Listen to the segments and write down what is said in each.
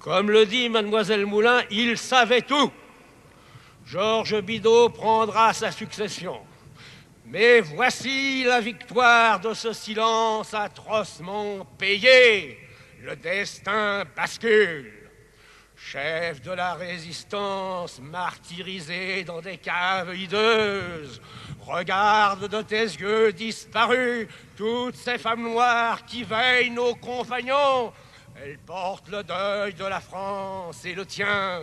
Comme le dit mademoiselle Moulin, il savait tout. Georges Bidault prendra sa succession. Mais voici la victoire de ce silence atrocement payé. Le destin bascule. Chef de la résistance, martyrisé dans des caves hideuses, regarde de tes yeux disparus toutes ces femmes noires qui veillent nos compagnons. Elles portent le deuil de la France et le tien.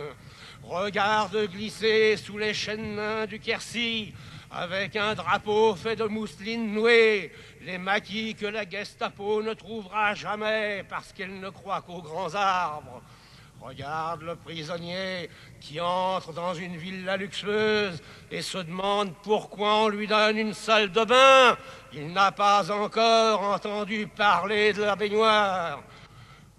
Regarde glisser sous les chênes du Quercy, avec un drapeau fait de mousseline nouée, les maquis que la Gestapo ne trouvera jamais parce qu'elle ne croit qu'aux grands arbres. Regarde le prisonnier qui entre dans une villa luxueuse et se demande pourquoi on lui donne une salle de bain. Il n'a pas encore entendu parler de la baignoire.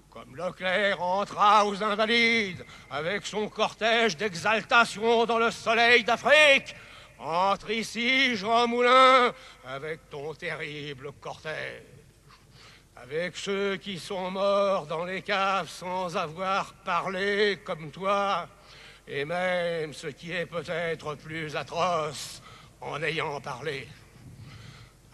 Comme Leclerc entra aux Invalides avec son cortège d'exaltation dans le soleil d'Afrique, entre ici, Jean Moulin, avec ton terrible cortège. Avec ceux qui sont morts dans les caves sans avoir parlé comme toi, et même ce qui est peut-être plus atroce, en ayant parlé.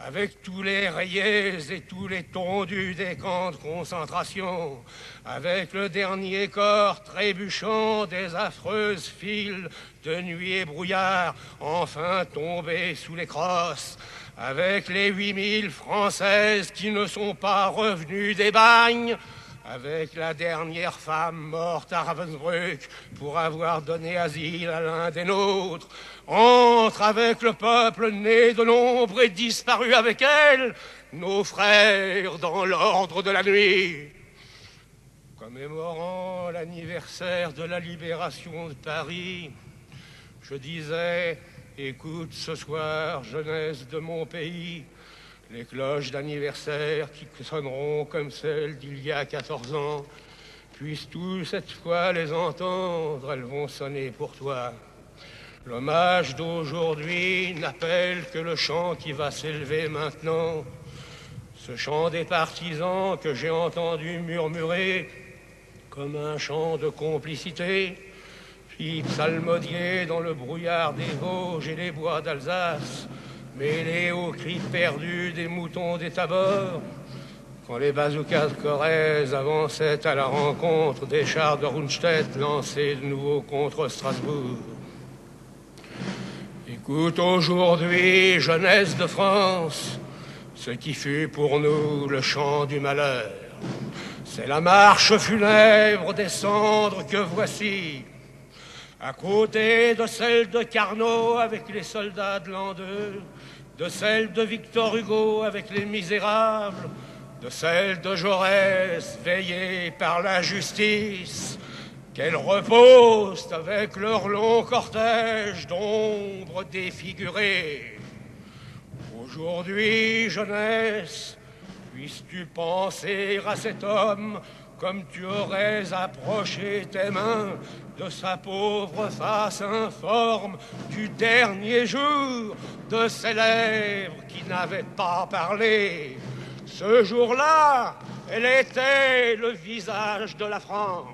Avec tous les rayés et tous les tondus des camps de concentration, avec le dernier corps trébuchant des affreuses files de nuit et brouillard, enfin tombés sous les crosses, avec les 8000 Françaises qui ne sont pas revenues des bagnes, avec la dernière femme morte à Ravensbrück pour avoir donné asile à l'un des nôtres, entre avec le peuple né de l'ombre et disparu avec elle, nos frères dans l'ordre de la nuit. Commémorant l'anniversaire de la libération de Paris, je disais, écoute ce soir, jeunesse de mon pays, les cloches d'anniversaire qui sonneront comme celles d'il y a 14 ans, puisses-tu cette fois les entendre, elles vont sonner pour toi. L'hommage d'aujourd'hui n'appelle que le chant qui va s'élever maintenant, ce chant des partisans que j'ai entendu murmurer comme un chant de complicité, puis psalmodier dans le brouillard des Vosges et les bois d'Alsace, mêlé aux cris perdus des moutons des Tabors, quand les bazookas de Corrèze avançaient à la rencontre des chars de Rundstedt lancés de nouveau contre Strasbourg. Écoute aujourd'hui, jeunesse de France, ce qui fut pour nous le chant du malheur. C'est la marche funèbre des cendres que voici, à côté de celle de Carnot avec les soldats de l'an 2, de celle de Victor Hugo avec les misérables, de celle de Jaurès veillée par la justice, qu'elles reposent avec leur long cortège d'ombres défigurées. Aujourd'hui, jeunesse, puisses-tu penser à cet homme comme tu aurais approché tes mains de sa pauvre face informe du dernier jour, de ses lèvres qui n'avaient pas parlé. Ce jour-là, elle était le visage de la France.